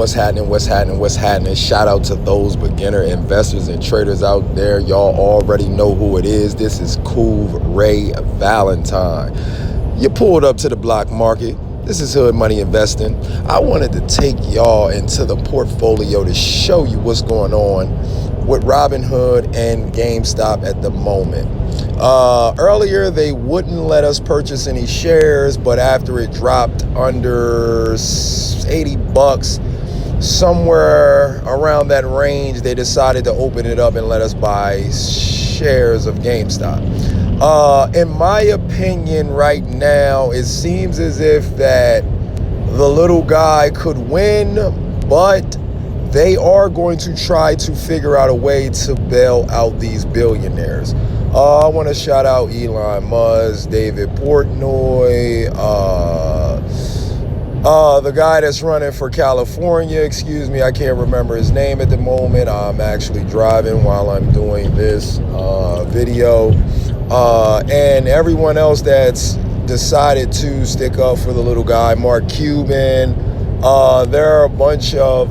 What's happening? What's happening? What's happening? Shout out to those beginner investors and traders out there. Y'all already know who it is. This is Cool Ray Valentine. You pulled up to the block market. This is Hood Money Investing. I wanted to take y'all into the portfolio to show you what's going on with Robinhood and GameStop at the moment. Earlier, they wouldn't let us purchase any shares, but after it dropped under 80 bucks, somewhere around that range, they decided to open it up and let us buy shares of GameStop. In my opinion, right now, it seems as if that the little guy could win, but they are going to try to figure out a way to bail out these billionaires. I want to shout out Elon Musk, David Portnoy, the guy that's running for California, I can't remember his name at the moment. I'm actually driving while I'm doing this video. And everyone else that's decided to stick up for the little guy, Mark Cuban. There are a bunch of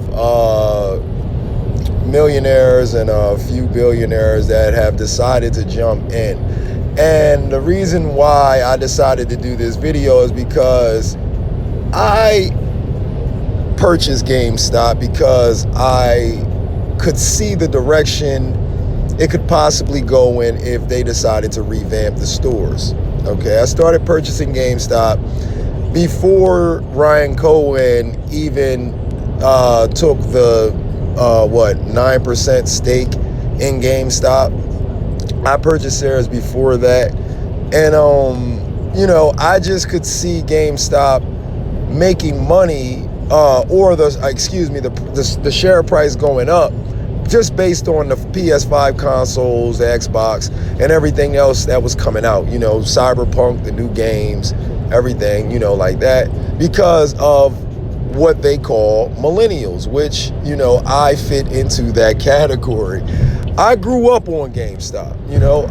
millionaires and a few billionaires that have decided to jump in. And the reason why I decided to do this video is because I purchased GameStop because I could see the direction it could possibly go in if they decided to revamp the stores. Okay, I started purchasing GameStop before Ryan Cohen even took the 9% stake in GameStop. I purchased shares before that, and I just could see GameStop making money, or the share price going up, just based on the PS5 consoles, the Xbox, and everything else that was coming out. Cyberpunk, the new games, everything, like that, because of what they call millennials, which, I fit into that category. I grew up on GameStop.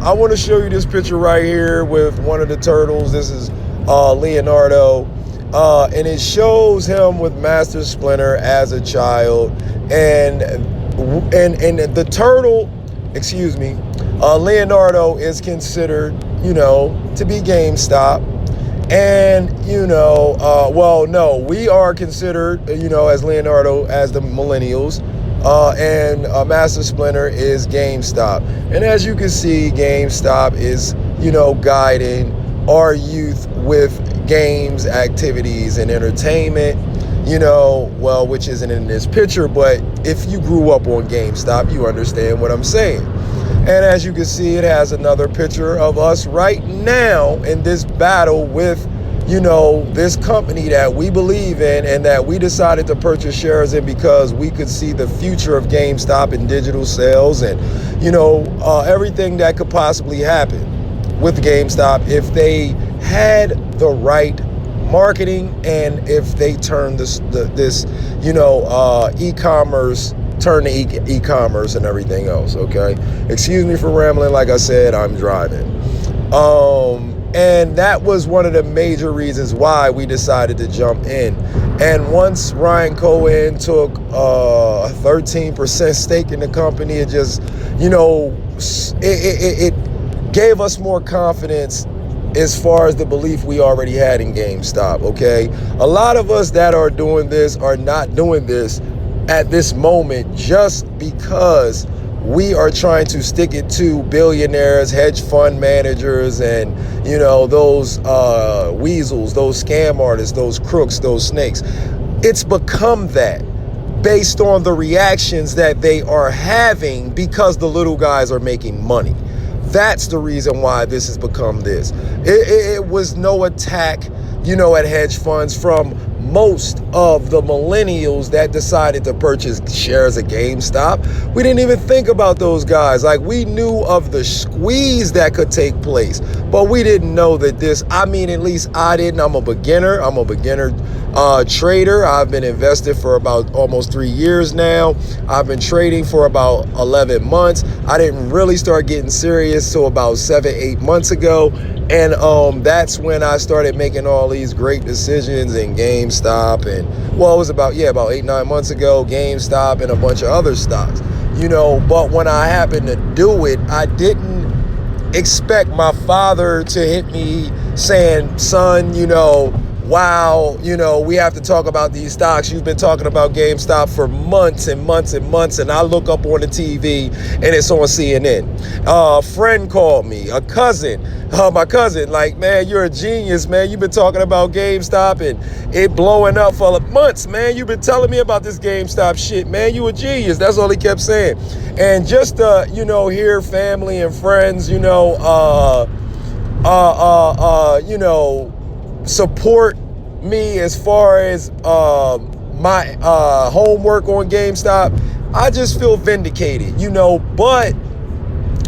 I want to show you this picture right here with one of the turtles. This is Leonardo. And it shows him with Master Splinter as a child, and the turtle, Leonardo is considered, to be GameStop, and we are considered, as Leonardo as the millennials, and Master Splinter is GameStop, and as you can see, GameStop is, guiding our youth with games, activities, and entertainment, which isn't in this picture, but if you grew up on GameStop, you understand what I'm saying. And as you can see, it has another picture of us right now in this battle with, this company that we believe in and that we decided to purchase shares in because we could see the future of GameStop and digital sales and, everything that could possibly happen with GameStop if they had the right marketing and if they turn this e-commerce, turn to e-commerce and everything else. Okay, excuse me for rambling. Like I said, I'm driving. And that was one of the major reasons why we decided to jump in. And once Ryan Cohen took a 13% stake in the company, it just, it gave us more confidence as far as the belief we already had in GameStop, okay? A lot of us that are doing this are not doing this at this moment just because we are trying to stick it to billionaires, hedge fund managers, and, those weasels, those scam artists, those crooks, those snakes. It's become that based on the reactions that they are having because the little guys are making money. That's the reason why this has become this. It was no attack, at hedge funds from most of the millennials that decided to purchase shares of GameStop. We didn't even think about those guys. Like, we knew of the squeeze that could take place, but we didn't know that at least I didn't. I'm a beginner trader. I've been invested for about almost 3 years now. I've been trading for about 11 months. I didn't really start getting serious till about 7-8 months ago. And that's when I started making all these great decisions in GameStop. And well, it was about 8-9 months ago, GameStop and a bunch of other stocks, but when I happened to do it, I didn't expect my father to hit me saying, son, wow, we have to talk about these stocks. You've been talking about GameStop for months and months and months, and I look up on the TV and it's on CNN. A friend called me, my cousin, like, man, you're a genius, man. You've been talking about GameStop and it blowing up for months, man. You've been telling me about this GameStop shit, man. You a genius. That's all he kept saying. And just to, hear family and friends, support me as far as my homework on GameStop, I just feel vindicated, but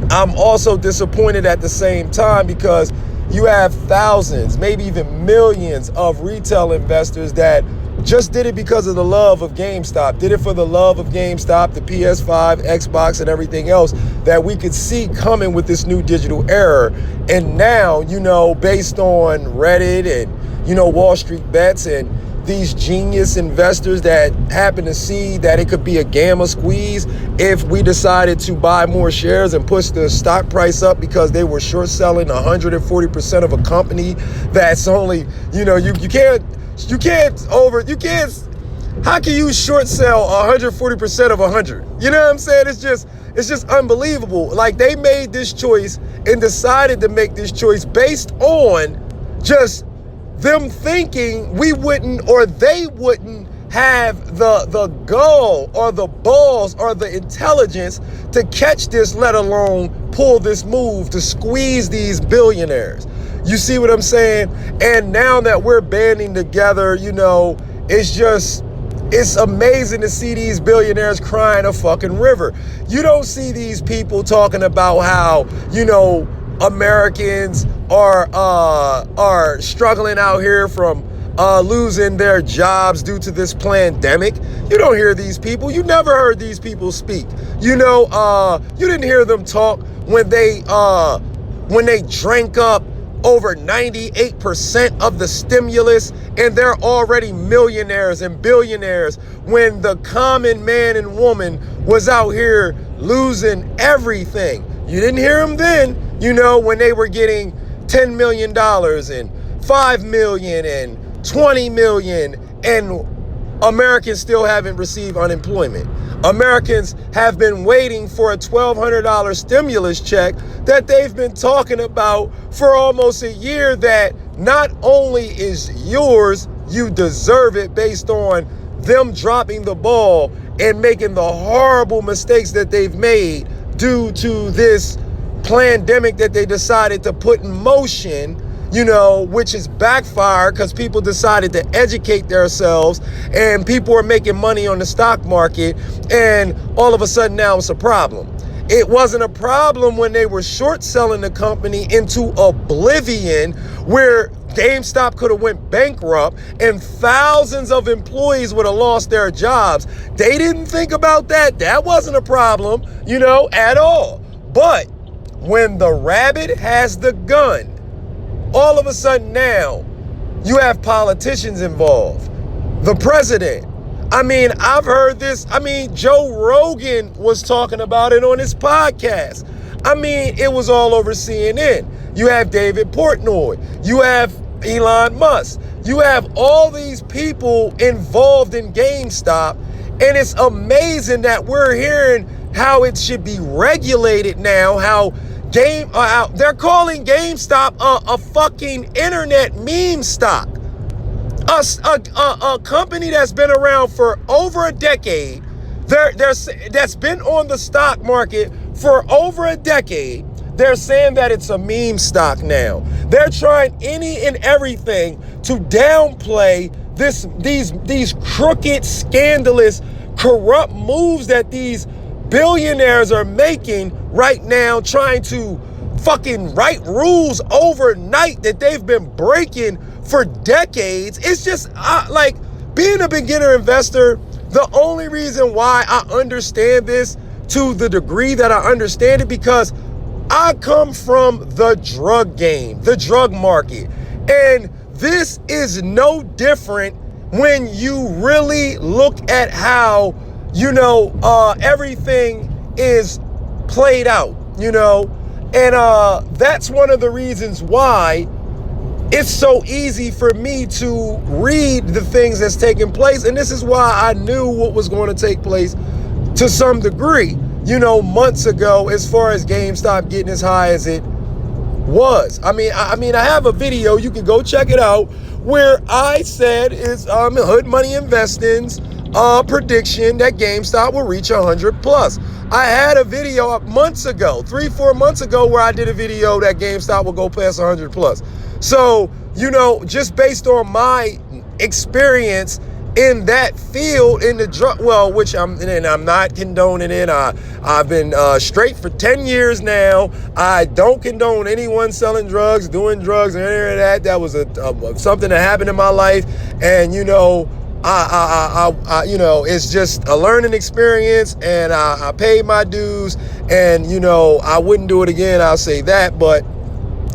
I'm also disappointed at the same time because you have thousands, maybe even millions of retail investors that just did it because of the love of GameStop, did it for the love of GameStop, the PS5, Xbox, and everything else that we could see coming with this new digital era. And now, based on Reddit and, Wall Street Bets and these genius investors that happen to see that it could be a gamma squeeze if we decided to buy more shares and push the stock price up because they were short selling 140% of a company that's only, you can't, how can you short sell 140% of 100? You know what I'm saying? It's just unbelievable. Like, they made this choice and decided to make this choice based on just them thinking we wouldn't, or they wouldn't have the gall or the balls or the intelligence to catch this, let alone pull this move to squeeze these billionaires. You see what I'm saying? And now that we're banding together, it's amazing to see these billionaires crying a fucking river. You don't see these people talking about how, Americans are struggling out here from losing their jobs due to this pandemic. You don't hear these people. You never heard these people speak. You didn't hear them talk when they drank up over 98% of the stimulus, and they're already millionaires and billionaires when the common man and woman was out here losing everything. You didn't hear them then, when they were getting $10 million and $5 million and $20 million, and Americans still haven't received unemployment. Americans have been waiting for a $1,200 stimulus check that they've been talking about for almost a year, that not only is yours, you deserve it based on them dropping the ball and making the horrible mistakes that they've made due to this pandemic that they decided to put in motion, which is backfired because people decided to educate themselves and people are making money on the stock market, and all of a sudden now it's a problem. It wasn't a problem when they were short selling the company into oblivion, where GameStop could have went bankrupt and thousands of employees would have lost their jobs. They didn't think about that. That wasn't a problem, at all. But when the rabbit has the gun, all of a sudden now you have politicians involved. The president. I've heard this. Joe Rogan was talking about it on his podcast. It was all over CNN. You have David Portnoy. You have Elon Musk. You have all these people involved in GameStop. And it's amazing that we're hearing how it should be regulated now, how they're calling GameStop a fucking internet meme stock. A company that's been around for over a decade, that's been on the stock market for over a decade. They're saying that it's a meme stock now. They're trying any and everything to downplay these crooked, scandalous, corrupt moves that these billionaires are making right now, trying to fucking write rules overnight that they've been breaking for decades. It's just like being a beginner investor. The only reason why I understand this to the degree that I understand it, because I come from the drug game, the drug market. And this is no different when you really look at how, everything is played out, And that's one of the reasons why it's so easy for me to read the things that's taking place. And this is why I knew what was going to take place to some degree, months ago, as far as GameStop getting as high as it was. I have a video, you can go check it out, where I said is Hood Money Investing's prediction that GameStop will reach 100 plus. I had a video up months ago, 3-4 months ago, where I did a video that GameStop will go past 100 plus. So, just based on my experience in that field, in the drug, which I'm not condoning it. I've been straight for 10 years now. I don't condone anyone selling drugs, doing drugs, or any of that. That was something that happened in my life, and it's just a learning experience, and I paid my dues, and I wouldn't do it again. I'll say that, but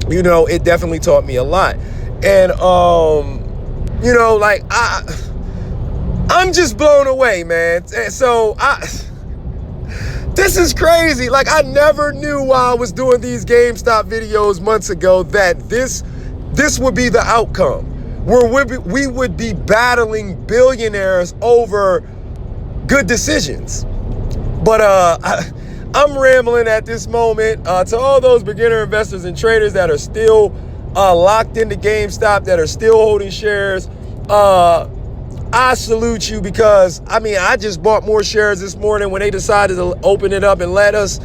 it definitely taught me a lot, and I'm just blown away, man. And so this is crazy. Like, I never knew while I was doing these GameStop videos months ago that this would be the outcome, where we would be battling billionaires over good decisions. But I'm rambling at this moment. To all those beginner investors and traders that are still locked into GameStop, that are still holding shares, I salute you, because I just bought more shares this morning when they decided to open it up and let us.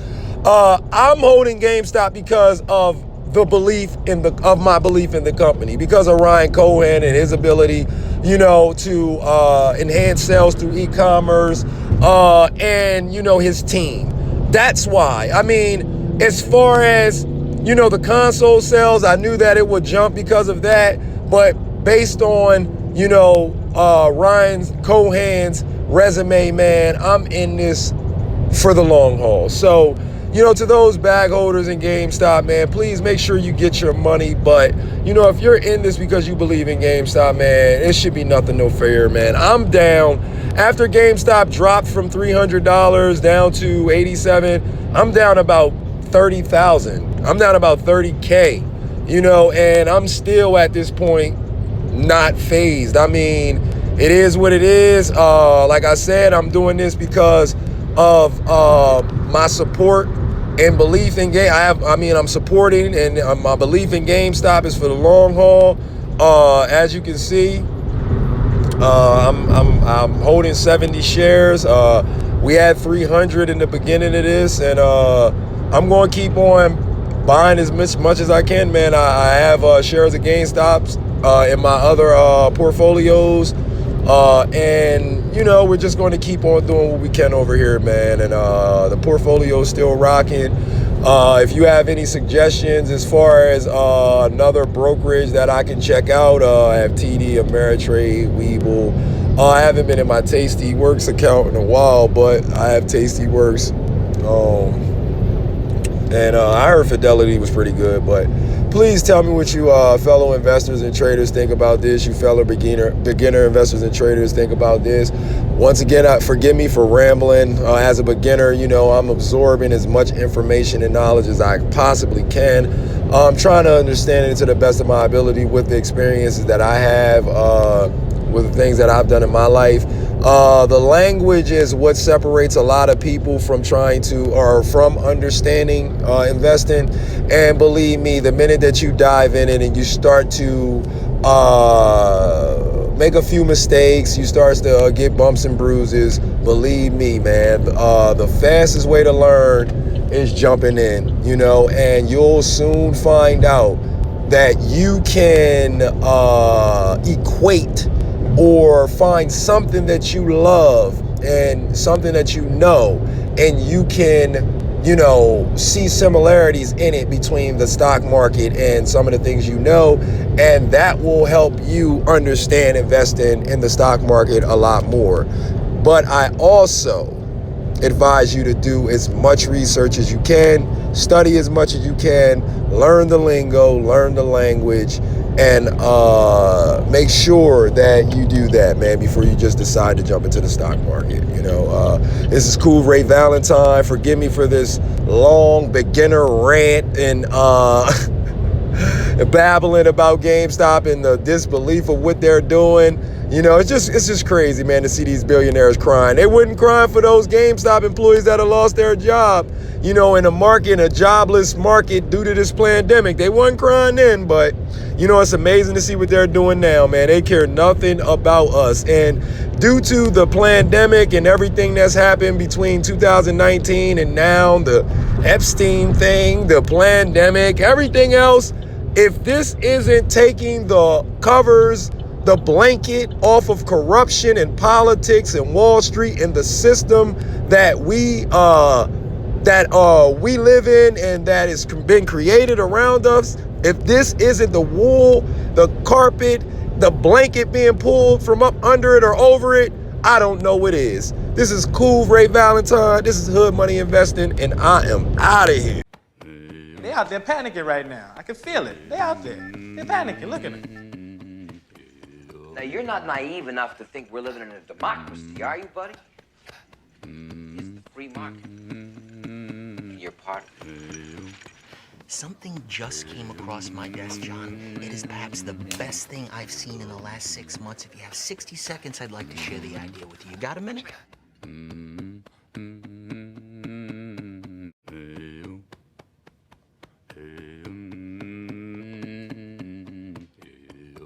I'm holding GameStop because of my belief in the company, because of Ryan Cohen and his ability, to enhance sales through e-commerce, and his team. That's why. As far as the console sales, I knew that it would jump because of that, but based on Ryan Cohen's resume, man, I'm in this for the long haul. So, to those bag holders in GameStop, man, please make sure you get your money. But, if you're in this because you believe in GameStop, man, it should be nothing no fair, man. I'm down. After GameStop dropped from $300 down to $87, I'm down about 30,000. I'm down about 30K, and I'm still at this point not phased. It is what it is. Like I said, I'm doing this because of my support and belief in I'm supporting, and my belief in GameStop is for the long haul. As you can see, I'm holding 70 shares. We had 300 in the beginning of this, and I'm going to keep on buying as much as I can, man. I have shares of GameStops in my other portfolios, and we're just going to keep on doing what we can over here, man. And the portfolio is still rocking. If you have any suggestions as far as another brokerage that I can check out, I have TD, Ameritrade, Webull. I haven't been in my Tasty Works account in a while, but I have Tasty Works. And I heard Fidelity was pretty good, but please tell me what you fellow investors and traders think about this. You fellow beginner investors and traders think about this. Once again, forgive me for rambling. As a beginner, I'm absorbing as much information and knowledge as I possibly can. I'm trying to understand it to the best of my ability with the experiences that I have, with the things that I've done in my life. The language is what separates a lot of people from from understanding investing. And believe me, the minute that you dive in it and you start to make a few mistakes, you start to get bumps and bruises, believe me, man, the fastest way to learn is jumping in, and you'll soon find out that you can equate or find something that you love and something that and you can you know, see similarities in it between the stock market and some of the things you know, and that will help you understand investing in the stock market a lot more. But I also advise you to do as much research as you can, study as much as you can, learn the lingo, learn the language, and make sure that you do that, man, before you just decide to jump into the stock market. You know, this is Cool Ray Valentine. Forgive me for this long beginner rant and babbling about GameStop and the disbelief of what they're doing. You know, it's just crazy, man, to see these billionaires crying. They wouldn't cry for those GameStop employees that have lost their job, you know, in a market, in a jobless market due to this pandemic. They weren't crying then, but, you know, it's amazing to see what they're doing now, man. They care nothing about us. And due to the pandemic and everything that's happened between 2019 and now, the Epstein thing, the pandemic, everything else, if this isn't taking the covers, the blanket off of corruption and politics and Wall Street and the system that we live in and that has been created around us, if this isn't the wool, the carpet, the blanket being pulled from up under it or over it, I don't know what is. This is Cool Ray Valentine. This is Hood Money Investing, and I am out of here. They out there panicking right now. I can feel it. They out there. They're panicking. Look at them. Now, you're not naive enough to think we're living in a democracy, are you, buddy? It's the free market. And you're part of it. Something just came across my desk, John. It is perhaps the best thing I've seen in the last 6 months. If you have 60 seconds, I'd like to share the idea with you. You got a minute?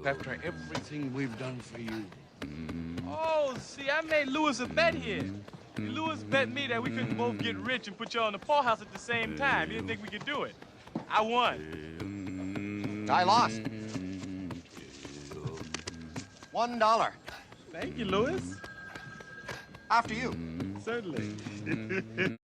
After everything we've done for you. Oh, see, I made Lewis a bet here. Lewis bet me that we couldn't both get rich and put you all in the poorhouse at the same time. He didn't think we could do it. I won. I lost. $1. Thank you, Lewis. After you. Certainly.